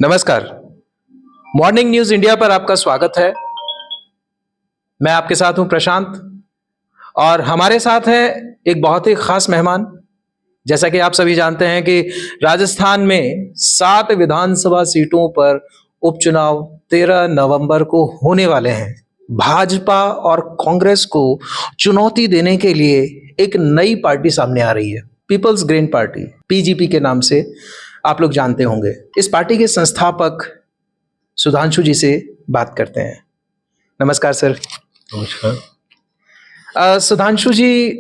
नमस्कार। Morning news India पर आपका स्वागत है। मैं आपके साथ हूं प्रशांत और हमारे साथ है एक बहुत ही खास मेहमान। जैसा कि आप सभी जानते हैं कि राजस्थान में 7 विधानसभा सीटों पर उपचुनाव 13 नवंबर को होने वाले हैं। भाजपा और कांग्रेस को चुनौती देने के लिए एक नई पार्टी सामने आ रही है, पीपल्स ग्रीन पार्टी, पीजीपी के नाम से आप लोग जानते होंगे। इस पार्टी के संस्थापक सुधांशु जी से बात करते हैं। नमस्कार सर। नमस्कार। सुधांशु जी,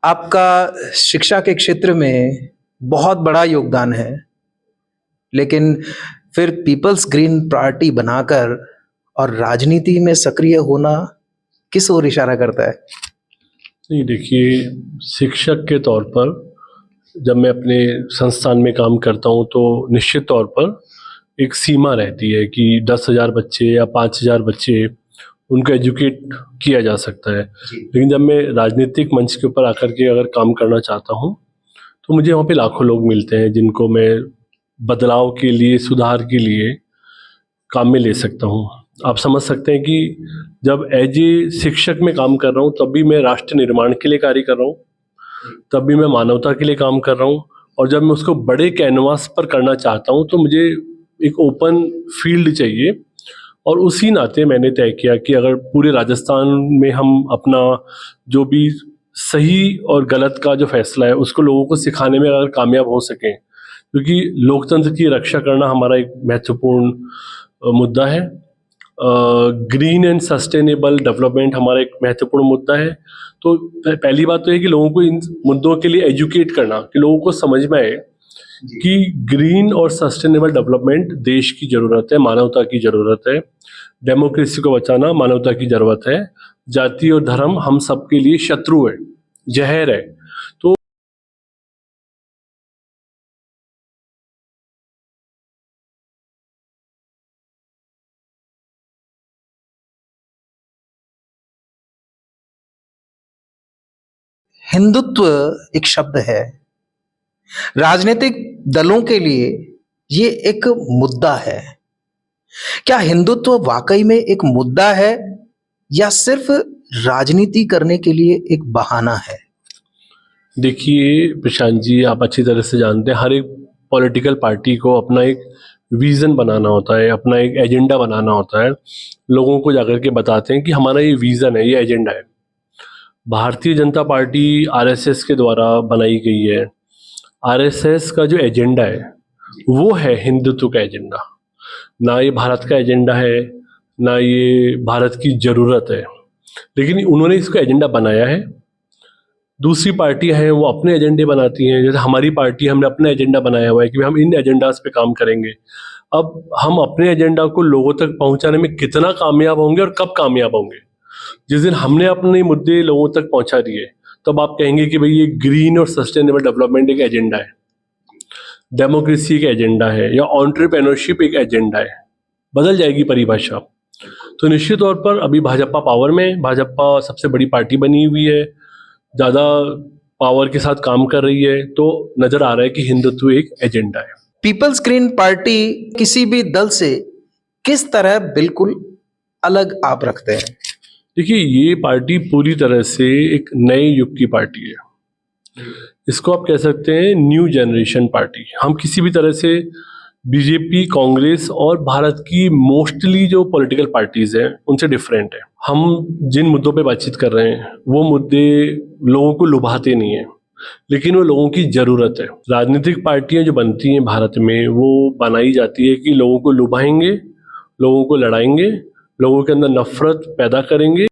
आपका शिक्षा के क्षेत्र में बहुत बड़ा योगदान है, लेकिन फिर पीपल्स ग्रीन पार्टी बनाकर और राजनीति में सक्रिय होना किस ओर इशारा करता है? नहीं, देखिए, शिक्षक के तौर पर जब मैं अपने संस्थान में काम करता हूँ तो निश्चित तौर पर एक सीमा रहती है कि 10,000 बच्चे या 5,000 बच्चे उनको एजुकेट किया जा सकता है। लेकिन जब मैं राजनीतिक मंच के ऊपर आकर के अगर काम करना चाहता हूँ तो मुझे वहाँ पे लाखों लोग मिलते हैं जिनको मैं बदलाव के लिए, सुधार के लिए काम में ले सकता हूँ। आप समझ सकते हैं कि जब एज ए शिक्षक में काम कर रहा हूँ तब भी मैं राष्ट्र निर्माण के लिए कार्य कर रहा हूँ, तब भी मैं मानवता के लिए काम कर रहा हूँ। और जब मैं उसको बड़े कैनवास पर करना चाहता हूँ तो मुझे एक ओपन फील्ड चाहिए। और उसी नाते मैंने तय किया कि अगर पूरे राजस्थान में हम अपना जो भी सही और गलत का जो फैसला है उसको लोगों को सिखाने में अगर कामयाब हो सकें, क्योंकि लोकतंत्र की रक्षा करना हमारा एक महत्वपूर्ण मुद्दा है। ग्रीन एंड सस्टेनेबल डेवलपमेंट हमारा एक महत्वपूर्ण मुद्दा है। तो पहली बात तो है कि लोगों को इन मुद्दों के लिए एजुकेट करना, कि लोगों को समझ में आए कि ग्रीन और सस्टेनेबल डेवलपमेंट देश की ज़रूरत है, मानवता की ज़रूरत है। डेमोक्रेसी को बचाना मानवता की ज़रूरत है। जाति और धर्म हम सबके लिए शत्रु है, जहर है। तो हिंदुत्व एक शब्द है, राजनीतिक दलों के लिए ये एक मुद्दा है। क्या हिंदुत्व वाकई में एक मुद्दा है या सिर्फ राजनीति करने के लिए एक बहाना है? देखिए प्रशांत जी, आप अच्छी तरह से जानते हैं हर एक पॉलिटिकल पार्टी को अपना एक विज़न बनाना होता है, अपना एक एजेंडा बनाना होता है। लोगों को जाकर के बताते हैं कि हमारा ये विज़न है, ये एजेंडा है। भारतीय जनता पार्टी आरएसएस के द्वारा बनाई गई है। आरएसएस का जो एजेंडा है वो है हिंदुत्व का एजेंडा। ना ये भारत का एजेंडा है, ना ये भारत की ज़रूरत है, लेकिन उन्होंने इसको एजेंडा बनाया है। दूसरी पार्टियां हैं वो अपने एजेंडे बनाती हैं। जैसे हमारी पार्टी, हमने अपना एजेंडा बनाया हुआ है कि हम इन एजेंडाज पे काम करेंगे। अब हम अपने एजेंडा को लोगों तक पहुंचाने में कितना कामयाब होंगे और कब कामयाब होंगे, जिस दिन हमने अपने मुद्दे लोगों तक पहुंचा दिए तब आप कहेंगे कि भाई ये ग्रीन और सस्टेनेबल डेवलपमेंट एक एजेंडा है, डेमोक्रेसी एक एजेंडा है, या एंटरप्रेन्योरशिप एक एजेंडा है। बदल जाएगी परिभाषा। तो निश्चित तौर पर अभी भाजपा पावर में, भाजपा सबसे बड़ी पार्टी बनी हुई है, ज़्यादा पावर के साथ काम कर रही है, तो नज़र आ रहा है कि हिंदुत्व एक एजेंडा है। पीपल्स ग्रीन पार्टी किसी भी दल से किस तरह बिल्कुल अलग आप रखते हैं? देखिए, ये पार्टी पूरी तरह से एक नए युग की पार्टी है। इसको आप कह सकते हैं न्यू जनरेशन पार्टी। हम किसी भी तरह से बीजेपी, कांग्रेस और भारत की मोस्टली जो पॉलिटिकल पार्टीज हैं उनसे डिफरेंट है। हम जिन मुद्दों पे बातचीत कर रहे हैं वो मुद्दे लोगों को लुभाते नहीं हैं, लेकिन वो लोगों की ज़रूरत है। राजनीतिक पार्टियां जो बनती हैं भारत में वो बनाई जाती है कि लोगों को लुभाएंगे, लोगों को लड़ाएंगे, लोगों के अंदर नफरत पैदा करेंगे।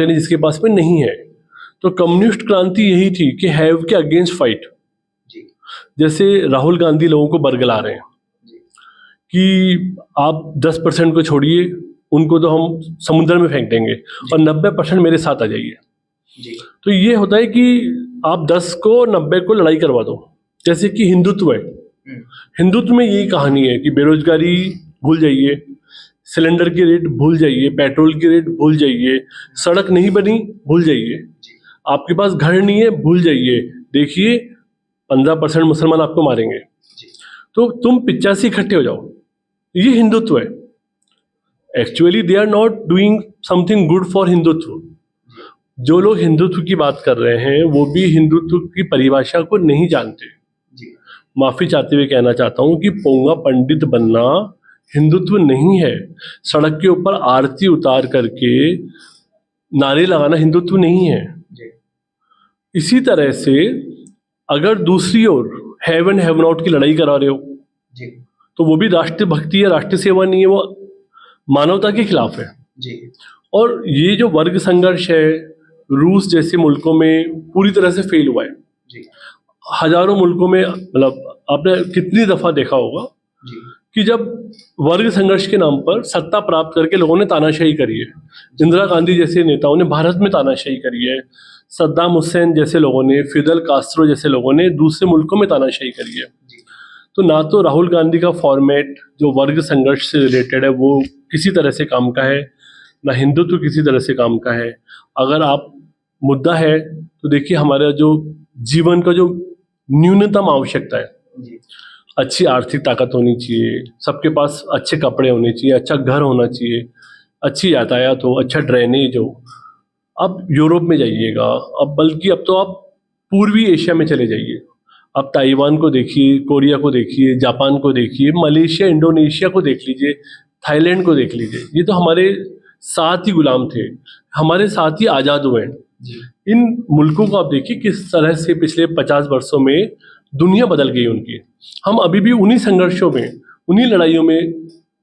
यानी जिसके पास में नहीं है। तो कम्युनिस्ट क्रांति यही थी कि हैव के अगेंस्ट फाइट। जैसे राहुल गांधी लोगों को बरगला रहे हैं कि आप 10% को छोड़िए, उनको तो हम समुद्र में फेंक देंगे और 90% मेरे साथ आ जाइए। तो ये होता है कि आप 10 को 90 को लड़ाई करवा दो। जैसे कि हिंदुत्व है, हिंदुत्व में यही कहानी है कि बेरोजगारी भूल जाइए, सिलेंडर की रेट भूल जाइए, पेट्रोल की रेट भूल जाइए, सड़क नहीं बनी भूल जाइए, आपके पास घर नहीं है भूल जाइए, देखिए 15% मुसलमान आपको मारेंगे, तो तुम 85 इकट्ठे हो जाओ। ये हिंदुत्व है। Actually they are not doing something good for Hindutva. जो लोग हिंदुत्व की बात कर रहे हैं वो भी हिंदुत्व की परिभाषा को नहीं जानते। माफी चाहते हुए कहना चाहता हूं कि पोंगा पंडित बनना हिंदुत्व नहीं है। सड़क के ऊपर आरती उतार करके नारे लगाना हिंदुत्व नहीं है। इसी तरह से अगर दूसरी ओर हैव एंड हैव नॉट की लड़ाई करा रहे हो तो वो भी राष्ट्रीय भक्ति या राष्ट्रीय सेवा नहीं है, वो मानवता के खिलाफ है। और ये जो वर्ग संघर्ष है रूस जैसे मुल्कों में पूरी तरह से फेल हुआ है। हजारों मुल्कों में, मतलब आपने कितनी दफा देखा होगा कि जब वर्ग संघर्ष के नाम पर सत्ता प्राप्त करके लोगों ने तानाशाही करी है। इंदिरा गांधी जैसे नेताओं ने भारत में तानाशाही करी है, सद्दाम हुसैन जैसे लोगों ने, फिदल कास्ट्रो जैसे लोगों ने दूसरे मुल्कों में तानाशाही करी है। तो ना तो राहुल गांधी का फॉर्मेट जो वर्ग संघर्ष से रिलेटेड है वो किसी तरह से काम का है, ना हिंदुत्व किसी तरह से काम का है। अगर आप मुद्दा है तो देखिए हमारा जो जीवन का जो न्यूनतम आवश्यकता है, अच्छी आर्थिक ताकत होनी चाहिए, सबके पास अच्छे कपड़े होने चाहिए, अच्छा घर होना चाहिए, अच्छी यातायात हो, अच्छा ड्रेनेज हो। अब यूरोप में जाइएगा, अब बल्कि अब तो आप पूर्वी एशिया में चले जाइए, आप ताइवान को देखिए, कोरिया को देखिए, जापान को देखिए, मलेशिया इंडोनेशिया को देख लीजिए, थाईलैंड को देख लीजिए। ये तो हमारे साथ ही गुलाम थे, हमारे साथ ही आज़ाद हुए हैं। इन मुल्कों को आप देखिए किस तरह से पिछले 50 वर्षों में दुनिया बदल गई उनकी। हम अभी भी उन्हीं संघर्षों में, उन्हीं लड़ाइयों में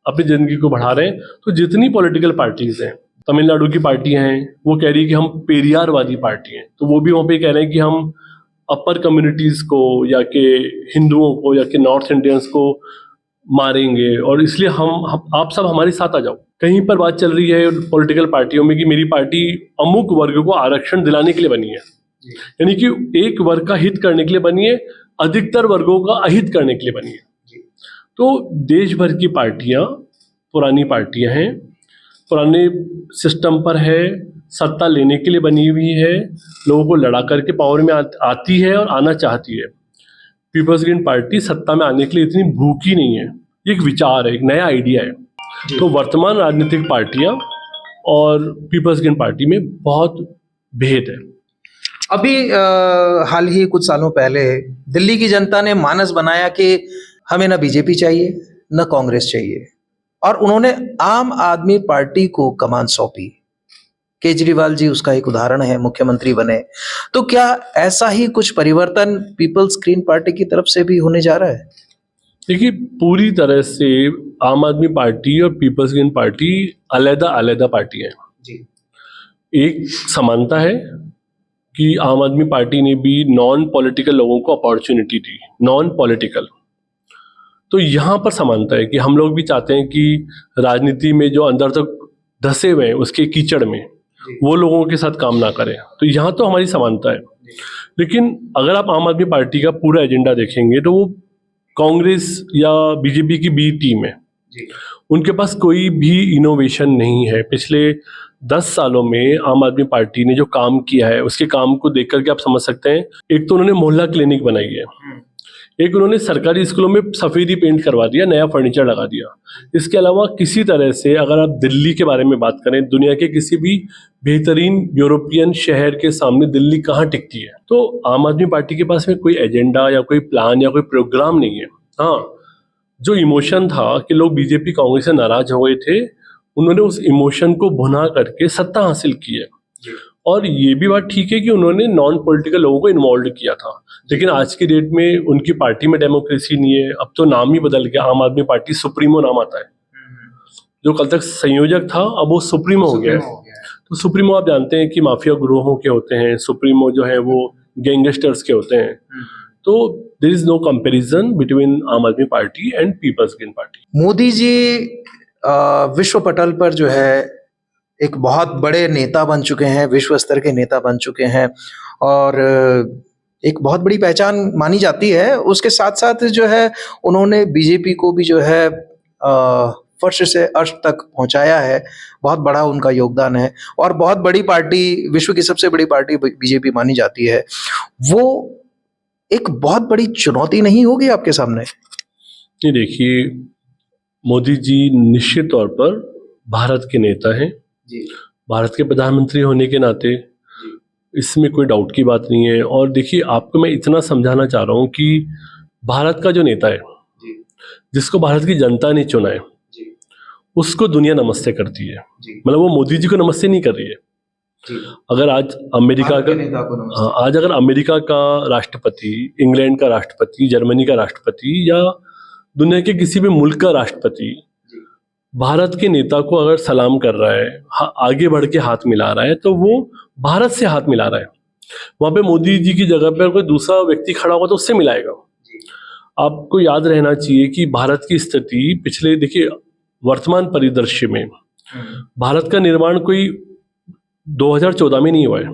अपनी ज़िंदगी को बढ़ा रहे हैं। तो जितनी पॉलिटिकल पार्टीज़ हैं, तमिलनाडु की पार्टी हैं, वो कह रही है कि हम पेरियारवादी पार्टी हैं, तो वो भी वहाँ पे कह रहे हैं कि हम अपर कम्युनिटीज़ को या कि हिंदुओं को या कि नॉर्थ इंडियंस को मारेंगे और इसलिए हम आप सब हमारे साथ आ जाओ। कहीं पर बात चल रही है पॉलिटिकल पार्टियों में कि मेरी पार्टी अमुक वर्ग को आरक्षण दिलाने के लिए बनी है, यानी कि एक वर्ग का हित करने के लिए बनी है, अधिकतर वर्गों का अहित करने के लिए बनी है। तो देश भर की पार्टियां पुरानी पार्टियां हैं, पुराने सिस्टम पर है, सत्ता लेने के लिए बनी हुई है, लोगों को लड़ा करके पावर में आती है और आना चाहती है। पीपल्स ग्रीन पार्टी सत्ता में आने के लिए इतनी भूखी नहीं है, ये एक विचार है, एक नया आइडिया है। तो वर्तमान राजनीतिक पार्टियां और पीपल्स ग्रीन पार्टी में बहुत भेद है। अभी हाल ही कुछ सालों पहले दिल्ली की जनता ने मानस बनाया कि हमें ना बीजेपी चाहिए न कांग्रेस चाहिए, और उन्होंने आम आदमी पार्टी को कमान सौंपी। केजरीवाल जी उसका एक उदाहरण है, मुख्यमंत्री बने। तो क्या ऐसा ही कुछ परिवर्तन पीपल्स ग्रीन पार्टी की तरफ से भी होने जा रहा है? देखिए पूरी तरह से आम आदमी पार्टी और पीपल्स ग्रीन पार्टी अलग अलग पार्टी है। एक समानता है कि आम आदमी पार्टी ने भी नॉन पॉलिटिकल लोगों को अपॉर्चुनिटी दी, नॉन पॉलिटिकल। तो यहाँ पर समानता है कि हम लोग भी चाहते हैं कि राजनीति में जो अंदर तक धसे हुए हैं उसके कीचड़ में वो लोगों के साथ काम ना करें। तो यहाँ तो हमारी समानता है। लेकिन अगर आप आम आदमी पार्टी का पूरा एजेंडा देखेंगे तो वो कांग्रेस या बीजेपी की बी टीम है, उनके पास कोई भी इनोवेशन नहीं है। पिछले 10 सालों में आम आदमी पार्टी ने जो काम किया है उसके काम को देख करके आप समझ सकते हैं। एक तो उन्होंने मोहल्ला क्लिनिक बनाई है, एक उन्होंने सरकारी स्कूलों में सफ़ेदी पेंट करवा दिया, नया फर्नीचर लगा दिया। इसके अलावा किसी तरह से अगर आप दिल्ली के बारे में बात करें, दुनिया के किसी भी बेहतरीन यूरोपियन शहर के सामने दिल्ली कहाँ टिकती है। तो आम आदमी पार्टी के पास में कोई एजेंडा या कोई प्लान या कोई प्रोग्राम नहीं है। हाँ, जो इमोशन था कि लोग बीजेपी कांग्रेस से नाराज हो गए थे, उन्होंने उस इमोशन को भुना करके सत्ता हासिल की है। और ये भी बात ठीक है कि उन्होंने नॉन पॉलिटिकल लोगों को इन्वॉल्व किया था। लेकिन आज की डेट में उनकी पार्टी में डेमोक्रेसी नहीं है। अब तो नाम ही बदल गया, आम आदमी पार्टी सुप्रीमो नाम आता है। जो कल तक संयोजक था अब वो सुप्रीमो हो गया है। तो सुप्रीमो आप जानते हैं कि माफिया ग्रोहों के होते हैं, सुप्रीमो जो है वो गैंगस्टर्स के होते हैं। तो there is no comparison between Aam Aadmi party and people's green party. Modi ji विश्व पटल पर जो है एक बहुत बड़े नेता बन चुके हैं, विश्व स्तर के नेता बन चुके हैं और एक बहुत बड़ी पहचान मानी जाती है। उसके साथ साथ जो है उन्होंने बीजेपी को भी जो है फर्श से अर्श तक पहुंचाया है। बहुत बड़ा उनका योगदान है और बहुत बड़ी पार्टी, विश्व की सबसे बड़ी पार्टी बीजेपी मानी जाती है। वो एक बहुत बड़ी चुनौती नहीं होगी आपके सामने? ये देखिए, मोदी जी निश्चित तौर पर भारत के नेता हैं जी। भारत के प्रधानमंत्री होने के नाते इसमें कोई डाउट की बात नहीं है। और देखिए, आपको मैं इतना समझाना चाह रहा हूँ कि भारत का जो नेता है, जिसको भारत की जनता ने चुना है, उसको दुनिया नमस्ते करती है। मतलब वो मोदी जी को नमस्ते नहीं कर रही है। अगर आज अमेरिका का आज अगर अमेरिका का राष्ट्रपति, इंग्लैंड का राष्ट्रपति, जर्मनी का राष्ट्रपति या दुनिया के किसी भी मुल्क का राष्ट्रपति भारत के नेता को अगर सलाम कर रहा है, आगे बढ़ के हाथ मिला रहा है, तो वो भारत से हाथ मिला रहा है। वहां पे मोदी जी की जगह पर कोई दूसरा व्यक्ति खड़ा होगा तो उससे मिलाएगा। आपको याद रहना चाहिए कि भारत की स्थिति पिछले, देखिए, वर्तमान परिदृश्य में भारत का निर्माण कोई 2014 में नहीं हुआ है।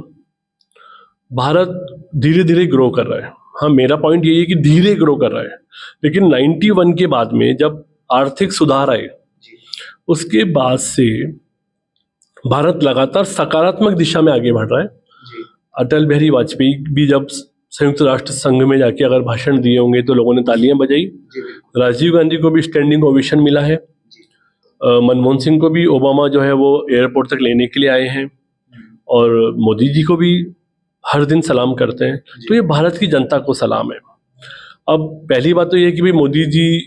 भारत धीरे धीरे ग्रो कर रहा है। हाँ, मेरा पॉइंट यही है कि धीरे ग्रो कर रहा है, लेकिन 91 के बाद में जब आर्थिक सुधार आए, उसके बाद से भारत लगातार सकारात्मक दिशा में आगे बढ़ रहा है। अटल बिहारी वाजपेयी भी जब संयुक्त राष्ट्र संघ में जाके अगर भाषण दिए होंगे तो लोगों ने तालियां बजाई। राजीव गांधी को भी स्टैंडिंग ओवेशन मिला है। मनमोहन सिंह को भी ओबामा जो है वो एयरपोर्ट तक लेने के लिए आए हैं और मोदी जी को भी हर दिन सलाम करते हैं। तो ये भारत की जनता को सलाम है। अब पहली बात तो ये है कि भाई मोदी जी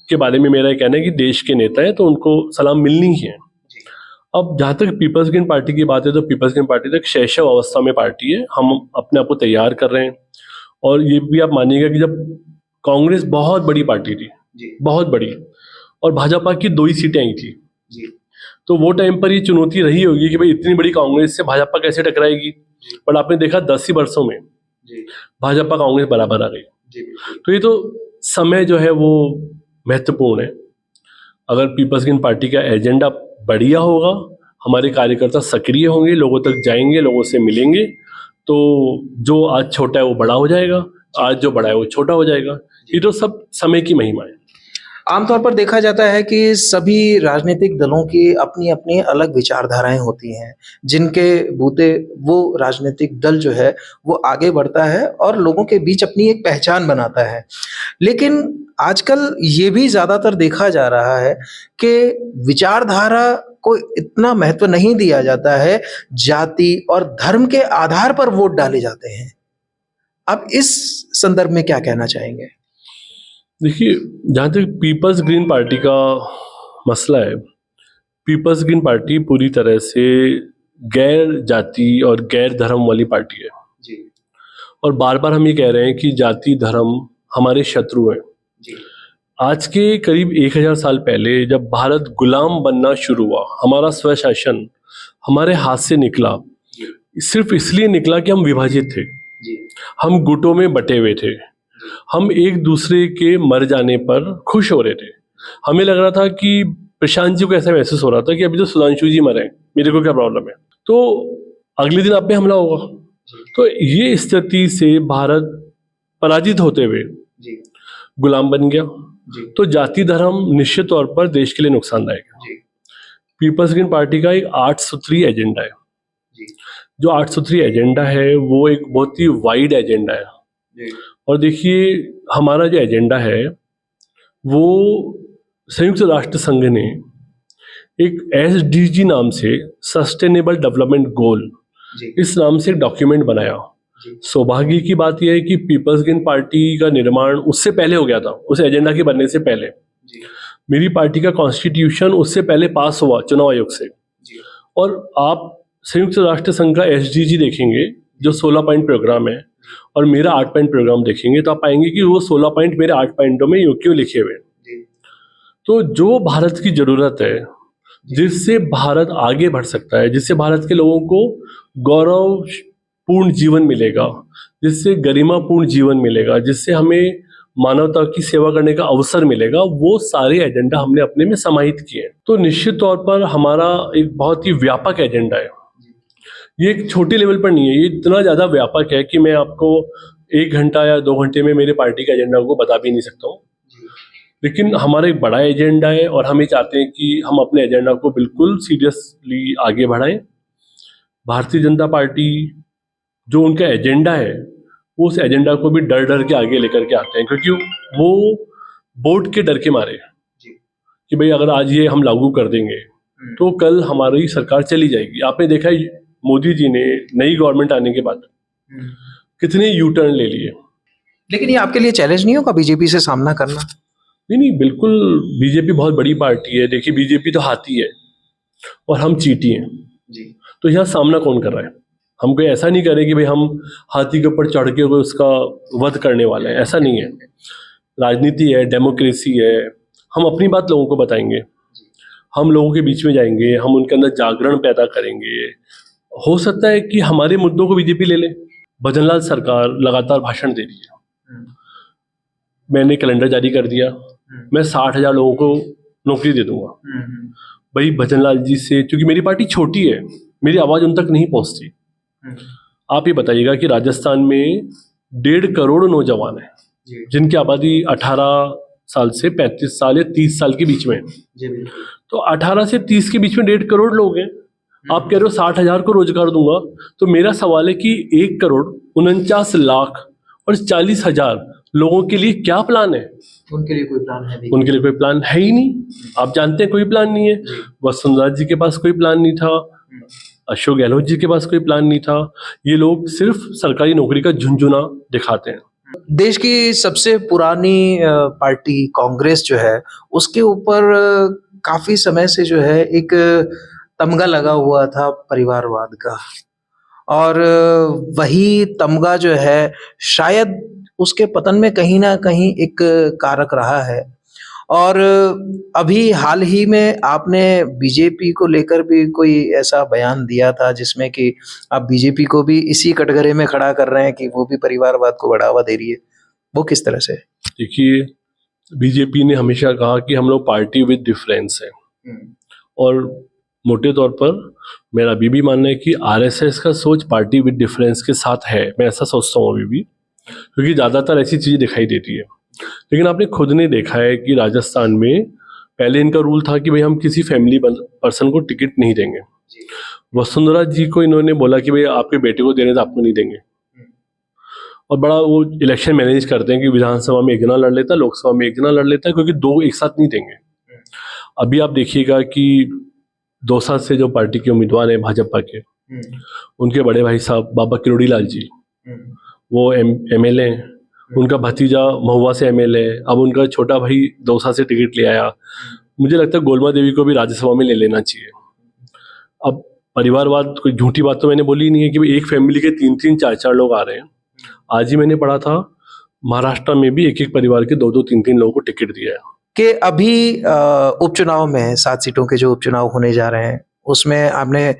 के बारे में मेरा कहना है कि देश के नेता है तो उनको सलाम मिलनी ही है। अब जहाँ तक पीपल्स ग्रीन पार्टी की बात है तो पीपल्स ग्रीन पार्टी तक शैशव अवस्था में पार्टी है। हम अपने आप को तैयार कर रहे हैं और ये भी आप मानिएगा कि जब कांग्रेस बहुत बड़ी पार्टी थी, बहुत बड़ी, और भाजपा की 2 ही सीटें आई थी, तो वो टाइम पर ये चुनौती रही होगी कि भाई इतनी बड़ी कांग्रेस से भाजपा कैसे टकराएगी। पर आपने देखा 10 ही वर्षों में भाजपा कांग्रेस बराबर आ गई। तो ये तो समय जो है वो महत्वपूर्ण है। अगर पीपल्स ग्रीन पार्टी का एजेंडा बढ़िया होगा, हमारे कार्यकर्ता सक्रिय होंगे, लोगों तक जाएंगे, लोगों से मिलेंगे, तो जो आज छोटा है वो बड़ा हो जाएगा, आज जो बड़ा है वो छोटा हो जाएगा। ये तो सब समय की महिमा है। आमतौर पर देखा जाता है कि सभी राजनीतिक दलों की अपनी अपनी अलग विचारधाराएं होती हैं, जिनके बूते वो राजनीतिक दल जो है वो आगे बढ़ता है और लोगों के बीच अपनी एक पहचान बनाता है। लेकिन आजकल ये भी ज़्यादातर देखा जा रहा है कि विचारधारा को इतना महत्व नहीं दिया जाता है, जाति और धर्म के आधार पर वोट डाले जाते हैं। आप इस संदर्भ में क्या कहना चाहेंगे? देखिए, जहाँ तक पीपल्स ग्रीन पार्टी का मसला है, पीपल्स ग्रीन पार्टी पूरी तरह से गैर जाति और गैर धर्म वाली पार्टी है जी। और बार बार हम ये कह रहे हैं कि जाति धर्म हमारे शत्रु हैं। आज के करीब 1000 साल पहले जब भारत गुलाम बनना शुरू हुआ, हमारा स्वशासन हमारे हाथ से निकला, सिर्फ इसलिए निकला कि हम विभाजित थे, हम गुटों में बटे हुए थे, हम एक दूसरे के मर जाने पर खुश हो रहे थे। हमें लग रहा था कि प्रशांत जी को ऐसा महसूस हो रहा था कि अभी तो सुधांशु जी मरे, मेरे को क्या प्रॉब्लम है, तो अगले दिन आप पे हमला होगा। तो ये स्थिति से भारत पराजित होते हुए गुलाम बन गया। तो जाति धर्म निश्चित तौर पर देश के लिए नुकसानदायक है। पीपल्स ग्रीन पार्टी का एक 8 सूत्री एजेंडा है। जो 8 सूत्री एजेंडा है वो एक बहुत ही वाइड एजेंडा है। और देखिए, हमारा जो एजेंडा है वो संयुक्त राष्ट्र संघ ने एक SDG नाम से, सस्टेनेबल डेवलपमेंट गोल, इस नाम से एक डॉक्यूमेंट बनाया। सौभाग्य की बात यह है कि पीपल्स ग्रीन पार्टी का निर्माण उससे पहले हो गया था, उस एजेंडा के बनने से पहले। मेरी पार्टी का कॉन्स्टिट्यूशन उससे पहले पास हुआ चुनाव आयोग से। और आप संयुक्त राष्ट्र संघ का SDG देखेंगे जो 16 पॉइंट प्रोग्राम है और मेरा 8 पॉइंट प्रोग्राम देखेंगे तो आप पाएंगे कि वो 16 पॉइंट मेरे 8 पॉइंटों में क्यों लिखे हुए। तो जो भारत की जरूरत है जिससे भारत आगे बढ़ सकता है, जिससे भारत के लोगों को गौरवपूर्ण जीवन मिलेगा, जिससे गरिमापूर्ण जीवन मिलेगा, जिससे हमें मानवता की सेवा करने का अवसर मिलेगा, वो सारे एजेंडा हमने अपने में समाहित किए हैं। तो निश्चित तौर पर हमारा एक बहुत ही व्यापक एजेंडा है। ये एक छोटे लेवल पर नहीं है, ये इतना ज़्यादा व्यापक है कि मैं आपको 1 घंटा या 2 घंटे में मेरे पार्टी के एजेंडा को बता भी नहीं सकता हूँ। लेकिन हमारा एक बड़ा एजेंडा है और हम ये चाहते हैं कि हम अपने एजेंडा को बिल्कुल सीरियसली आगे बढ़ाएं। भारतीय जनता पार्टी जो उनका एजेंडा है, वो उस एजेंडा को भी डर डर के आगे लेकर के आते हैं, क्योंकि वो वोट के डर के मारे कि भाई अगर आज ये हम लागू कर देंगे तो कल हमारी सरकार चली जाएगी। आपने देखा है मोदी जी ने नई गवर्नमेंट आने के बाद कितने यू टर्न ले लिए। लेकिन ये आपके लिए चैलेंज नहीं होगा बीजेपी से सामना करना? नहीं, बिल्कुल। बीजेपी बहुत बड़ी पार्टी है। देखिए, बीजेपी तो हाथी है और हम चींटी हैं जी। तो यहाँ सामना कौन कर रहा है? हम कोई ऐसा नहीं करें कि भाई हम हाथी के ऊपर चढ़ के उसका वध करने वाले हैं, ऐसा नहीं है। राजनीति है, डेमोक्रेसी है, हम अपनी बात लोगों को बताएंगे, हम लोगों के बीच में जाएंगे, हम उनके अंदर जागरण पैदा करेंगे। हो सकता है कि हमारे मुद्दों को बीजेपी ले ले। भजनलाल सरकार लगातार भाषण दे रही है, मैंने कैलेंडर जारी कर दिया, मैं 60,000 लोगों को नौकरी दे दूंगा। भाई भजनलाल जी से, क्योंकि मेरी पार्टी छोटी है, मेरी आवाज उन तक नहीं पहुंचती। आप ये बताइएगा कि राजस्थान में 1.5 करोड़ नौजवान हैं जिनकी आबादी 18 साल से 35 साल या 30 साल के बीच में है। तो 18 से 30 के बीच में 1.5 करोड़ लोग हैं। आप कह रहे हो 60,000 को रोजगार दूंगा, तो मेरा सवाल है कि 1 करोड़ 49 लाख और 40,000 लोगों के लिए क्या प्लान है? उनके लिए कोई प्लान है नहीं। उनके लिए कोई प्लान है ही नहीं। आप जानते हैं कोई प्लान नहीं है। वसुंधरा जी के पास कोई प्लान नहीं था, अशोक गहलोत जी के पास कोई प्लान नहीं था। ये लोग सिर्फ सरकारी नौकरी का झुनझुना दिखाते हैं। देश की सबसे पुरानी पार्टी कांग्रेस जो है, उसके ऊपर काफी समय से जो है एक तमगा लगा हुआ था परिवारवाद का, और वही तमगा जो है शायद उसके पतन में कहीं ना कहीं एक कारक रहा है। और अभी हाल ही में आपने बीजेपी को लेकर भी कोई ऐसा बयान दिया था जिसमें कि आप बीजेपी को भी इसी कटघरे में खड़ा कर रहे हैं कि वो भी परिवारवाद को बढ़ावा दे रही है। वो किस तरह से? देखिए, बीजेपी ने हमेशा कहा कि हम लोग पार्टी विद डिफरेंस है, और मोटे तौर पर मेरा अभी भी मानना है कि आरएसएस का सोच पार्टी विद डिफरेंस के साथ है। मैं ऐसा सोचता हूँ अभी भी, क्योंकि ज़्यादातर ऐसी चीज़ें दिखाई देती है। लेकिन आपने खुद ने देखा है कि राजस्थान में पहले इनका रूल था कि भाई हम किसी फैमिली पर्सन को टिकट नहीं देंगे। वसुंधरा जी को इन्होंने बोला कि भाई आपके बेटे को देने तो आपको नहीं देंगे, और बड़ा वो इलेक्शन मैनेज करते हैं कि विधानसभा में एक जना लड़ लेता है, लोकसभा में एक जना लड़ लेता है, क्योंकि 2 एक साथ नहीं देंगे। अभी आप देखिएगा कि दौसा से जो पार्टी के उम्मीदवार हैं भाजपा के, उनके बड़े भाई साहब बाबा किरोड़ी लाल जी, वो एमएलए हैं। उनका भतीजा महुआ से एमएलए है। अब उनका छोटा भाई दौसा से टिकट ले आया। मुझे लगता है गोलमा देवी को भी राज्यसभा में ले लेना चाहिए। अब परिवारवाद कोई झूठी बात तो मैंने बोली नहीं है कि एक फैमिली के 3-3, 4-4 लोग आ रहे हैं। आज ही मैंने पढ़ा था महाराष्ट्र में भी एक परिवार के 2-2, 3-3 लोगों को टिकट दिया है। कि अभी उपचुनाव में 7 सीटों के जो उपचुनाव होने जा रहे हैं, उसमें आपने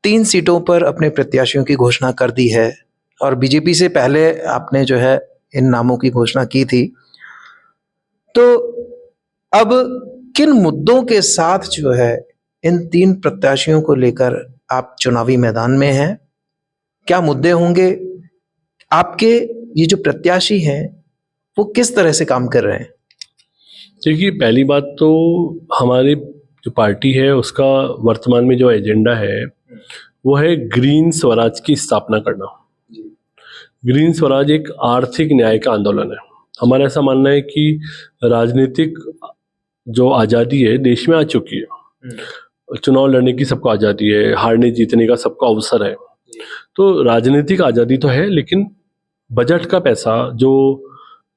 3 सीटों पर अपने प्रत्याशियों की घोषणा कर दी है, और बीजेपी से पहले आपने जो है इन नामों की घोषणा की थी। तो अब किन मुद्दों के साथ जो है इन 3 प्रत्याशियों को लेकर आप चुनावी मैदान में हैं? क्या मुद्दे होंगे? आपके ये जो प्रत्याशी हैं वो किस तरह से काम कर रहे हैं? देखिए, पहली बात तो हमारी जो पार्टी है उसका वर्तमान में जो एजेंडा है वो है ग्रीन स्वराज की स्थापना करना। ग्रीन स्वराज एक आर्थिक न्याय का आंदोलन है। हमारा ऐसा मानना है कि राजनीतिक जो आज़ादी है देश में आ चुकी है। चुनाव लड़ने की सबको आज़ादी है, हारने जीतने का सबको अवसर है। तो राजनीतिक आज़ादी तो है, लेकिन बजट का पैसा जो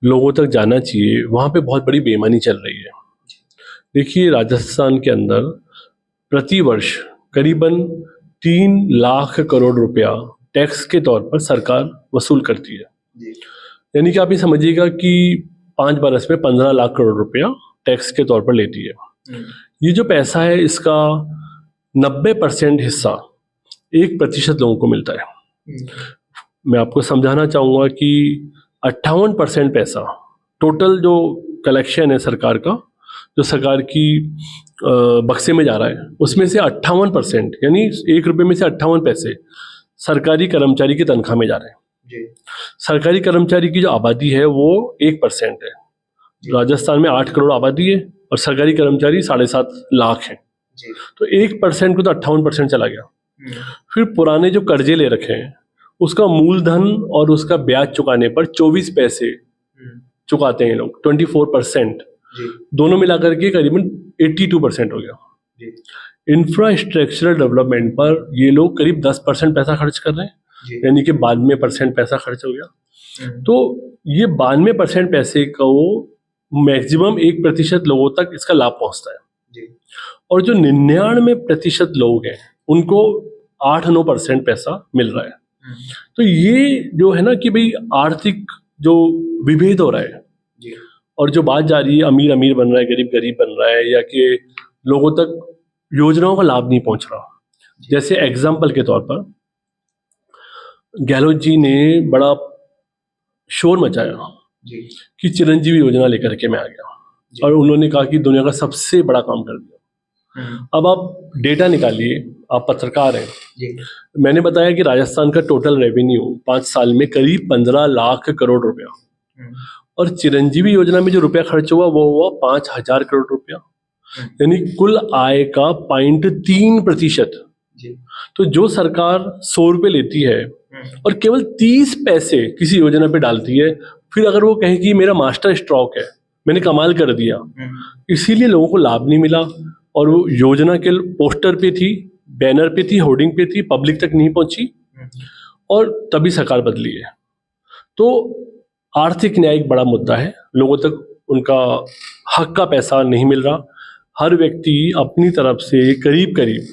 लोगों तक जाना चाहिए वहाँ पे बहुत बड़ी बेईमानी चल रही है। देखिए, राजस्थान के अंदर प्रतिवर्ष करीबन 3 लाख करोड़ रुपया टैक्स के तौर पर सरकार वसूल करती है। यानी कि आप ये समझिएगा कि 5 बरस में 15 लाख करोड़ रुपया टैक्स के तौर पर लेती है। ये जो पैसा है इसका 90% हिस्सा 1% लोगों को मिलता है। मैं आपको समझाना चाहूँगा कि 58% पैसा टोटल जो कलेक्शन है सरकार का, जो सरकार की बक्से में जा रहा है, उसमें से 58% यानी 1 रुपये में से 58 पैसे सरकारी कर्मचारी की तनख्वाह में जा रहे हैं। जी। सरकारी कर्मचारी की जो आबादी है वो 1% है। राजस्थान में 8 करोड़ आबादी है और सरकारी कर्मचारी 7.5 लाख हैं। जी। तो 1% को तो 58% चला गया। फिर पुराने जो कर्जे ले रखे हैं उसका मूलधन और उसका ब्याज चुकाने पर 24 पैसे चुकाते हैं लोग, 24%। दोनों मिलाकर के करीबन 82% हो गया। इंफ्रास्ट्रक्चरल डेवलपमेंट पर ये लोग करीब 10% पैसा खर्च कर रहे हैं, यानी कि 92% पैसा खर्च हो गया। तो ये 92% पैसे का वो मैक्सिमम 1% लोगों तक इसका लाभ पहुंचता है। और जो 99% लोग हैं उनको 8-9% पैसा मिल रहा है। तो ये जो है ना कि भाई आर्थिक जो विभेद हो रहा है और जो बात जा रही है अमीर अमीर बन रहा है, गरीब गरीब बन रहा है, या कि लोगों तक योजनाओं का लाभ नहीं पहुंच रहा। जैसे एग्जाम्पल के तौर पर गहलोत जी ने बड़ा शोर मचाया कि चिरंजीवी योजना लेकर के मैं आ गया और उन्होंने कहा कि दुनिया का सबसे बड़ा काम कर दिया। अब आप डेटा निकालिए, आप पत्रकार हैं। मैंने बताया कि राजस्थान का टोटल रेवेन्यू 5 साल में करीब 15 लाख करोड़ रुपया, और चिरंजीवी योजना में जो रुपया खर्च हुआ वो हुआ 5,000 करोड़ रुपया, यानी कुल आय का 0.3%। तो जो सरकार 100 रुपये लेती है और केवल 30 पैसे किसी योजना पे डालती है, फिर अगर वो कहे कि मेरा मास्टर स्ट्रोक है, मैंने कमाल कर दिया, इसीलिए लोगों को लाभ नहीं मिला। और वो योजना के पोस्टर पे थी, बैनर पे थी, होर्डिंग पे थी, पब्लिक तक नहीं पहुंची और तभी सरकार बदली है। तो आर्थिक न्याय एक बड़ा मुद्दा है, लोगों तक उनका हक का पैसा नहीं मिल रहा। हर व्यक्ति अपनी तरफ से करीब करीब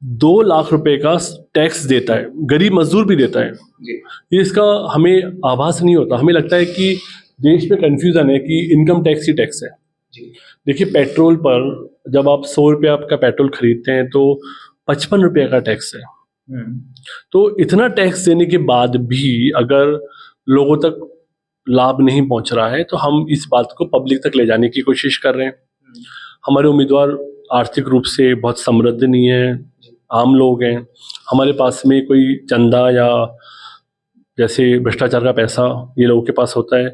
2 लाख रुपए का टैक्स देता है, गरीब मजदूर भी देता है। ये इसका हमें आभास नहीं होता, हमें लगता है कि देश में कंफ्यूजन है कि इनकम टैक्स ही टैक्स है। देखिए, पेट्रोल पर जब आप 100 रुपये का पेट्रोल खरीदते हैं तो 55 रुपये का टैक्स है। तो इतना टैक्स देने के बाद भी अगर लोगों तक लाभ नहीं पहुंच रहा है तो हम इस बात को पब्लिक तक ले जाने की कोशिश कर रहे हैं। हमारे उम्मीदवार आर्थिक रूप से बहुत समृद्ध नहीं है, आम लोग हैं। हमारे पास में कोई चंदा या जैसे भ्रष्टाचार का पैसा ये लोगों के पास होता है,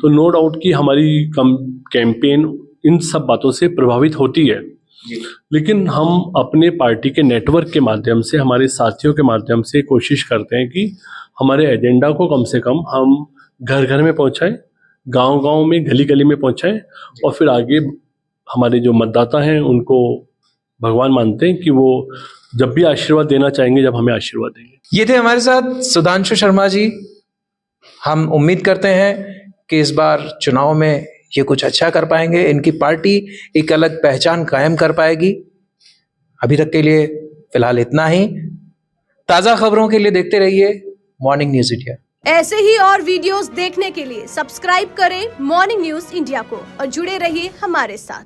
तो नो डाउट कि हमारी कैंपेन इन सब बातों से प्रभावित होती है। लेकिन हम अपने पार्टी के नेटवर्क के माध्यम से, हमारे साथियों के माध्यम से कोशिश करते हैं कि हमारे एजेंडा को कम से कम हम घर घर में पहुंचाएं, गांव गांव में, गली गली में पहुंचाएं, और फिर आगे हमारे जो मतदाता हैं उनको भगवान मानते हैं कि वो जब भी आशीर्वाद देना चाहेंगे, जब हमें आशीर्वाद देंगे। ये थे हमारे साथ सुधांशु शर्मा जी। हम उम्मीद करते हैं कि इस बार चुनाव में ये कुछ अच्छा कर पाएंगे, इनकी पार्टी एक अलग पहचान कायम कर पाएगी। अभी तक के लिए फिलहाल इतना ही। ताज़ा खबरों के लिए देखते रहिए मॉर्निंग न्यूज़ इंडिया। ऐसे ही और वीडियोस देखने के लिए सब्सक्राइब करें मॉर्निंग न्यूज़ इंडिया को और जुड़े रहिए हमारे साथ।